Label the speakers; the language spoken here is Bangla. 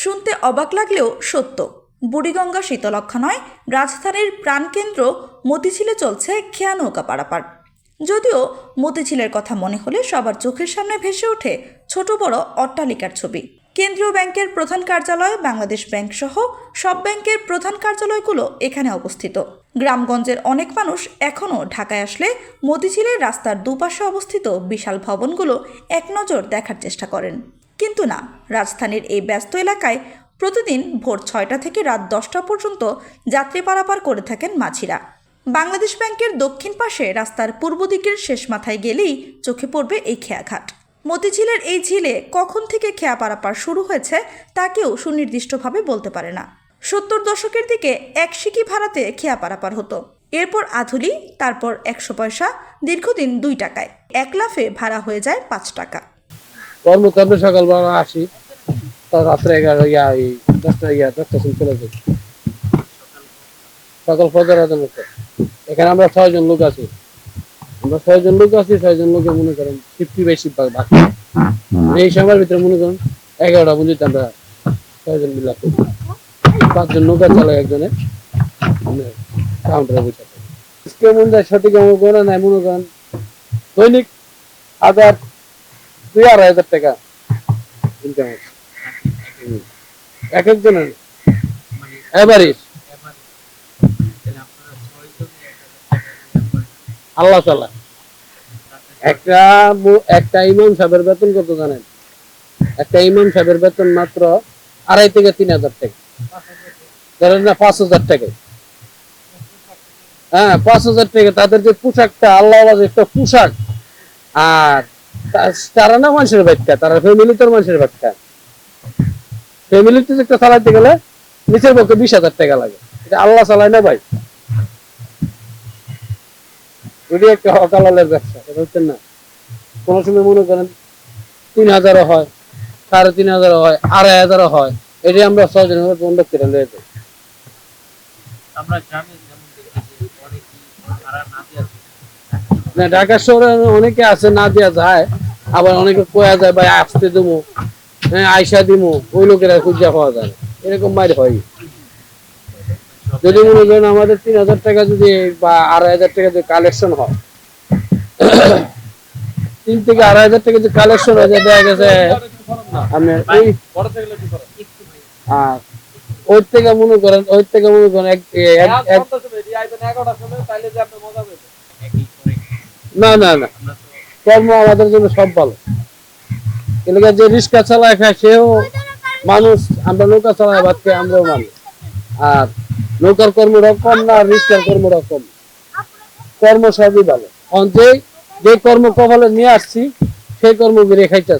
Speaker 1: শুনতে অবাক লাগলেও সত্য। বুড়িগঙ্গা শীতলক্ষা নয়, রাজধানীর প্রাণকেন্দ্র মতিঝিলে চলছে খেয়া নৌকা পারাপার। যদিও মতিঝিলের কথা মনে হলে সবার চোখের সামনে ভেসে ওঠে ছোট বড় অট্টালিকার ছবি। কেন্দ্রীয় ব্যাংকের প্রধান কার্যালয়, বাংলাদেশ ব্যাংক সহ সব ব্যাংকের প্রধান কার্যালয়গুলো এখানে অবস্থিত। গ্রামগঞ্জের অনেক মানুষ এখনও ঢাকায় আসলে মতিঝিলের রাস্তার দুপাশে অবস্থিত বিশাল ভবনগুলো এক নজর দেখার চেষ্টা করেন। কিন্তু না, রাজধানীর এই ব্যস্ত এলাকায় প্রতিদিন ভোর 6টা থেকে রাত 10টা পর্যন্ত যাত্রী পারাপার করে থাকেন মাঝিরা। বাংলাদেশ ব্যাংকের দক্ষিণ পাশে রাস্তার পূর্ব দিকের শেষ মাথায় গেলেই চোখে পড়বে এই খেয়াঘাট। মতিঝিলের এই ঝিলে কখন থেকে খেয়া পারাপার শুরু হয়েছে তা কেউ সুনির্দিষ্টভাবে বলতে পারে না। 70 দশকের দিকে 1 সিকি ভাড়াতে খেয়া পারাপার হতো, এরপর আধুলি, তারপর 100 পয়সা, দীর্ঘদিন 2 টাকায়, এক লাফে ভাড়া হয়ে যায় 5 টাকা।
Speaker 2: কর্মকাণ্ডে সকালবেলা আসি, রাত্রে 10টা চলে যাই, সকাল ফজর আজান মতো। এখানে আমরা 6 জন লোক আছি, 6 জন লোকে মনে করেন 50 বেশি বাকি। এই সময়ের ভিতরে মনে করেন 11টা পর্যন্ত আমরা 6 জন মিলে 5 জন নৌকা চালায়, একজনে কাউন্টারে বসে থাকে। আজকে মনে হয় সঠিক আমার গোনা নাই, মনে করেন দৈনিক 2,000-2,500 টাকা ইনকাম হচ্ছে এক একজনের এভারেজ। আল্লাহ তাআলা একটা ইমাম সাহেবের বেতন কত জানেন? একটা ইমাম সাহেবের বেতন মাত্র 2,500 থেকে 3,000 টাকা, ধরেন না 5,000 টাকা। হ্যাঁ, 5,000 টাকা। তাদের যে পোশাকটা, আল্লাহ একটা পোশাক, আর তারা না মানুষের বাচ্চা, তারা ফ্যামিলিতে মানুষের বাচ্চা। ফ্যামিলিতে একটা চালাইতে গেলে নিচের পক্ষে 20,000 টাকা লাগে। এটা আল্লাহ চালায় না ভাই, ওইটা একটা হকালালের ব্যবসা, বুঝছেন না? কোন সময় মনে করেন 3,000 হয়, 3,500 হয়, 2,500 হয়। এটাই আমরা 6 জনের বন্ধ করে লয়ে যাই। না, ঢাকা শহরে অনেকে আছে না দিয়া যায়, আবার অনেকে কোয়া যায় ভাই আসতে দেবো, হ্যাঁ আইসা দিমু, ওই লোকেরা খুঁজা পাওয়া যায় না। এরকম মাইর হয়। যদি মনে করেন আমাদের 3,000 টাকা যদি বা 2,500 টাকা যদি কালেকশন হয়, 3 থেকে 2,500 টাকা যদি কালেকশন হয়, দেখা গেছে আপনার ওই থেকে মনে করেন না না না, কর্ম আমাদের জন্য সব ভালো। এলাকা যে রিক্সা চালায় খায় সেও মানুষ, আমরা নৌকা চালায় ভাত খাই, আমরাও মানুষ। আর নৌকার কর্মটা কম না, রিক্সার কর্মটা কম, কর্ম সবই ভালো। যে কর্ম কপালে নিয়ে আসছি সেই কর্ম বেরিয়ে খাইতে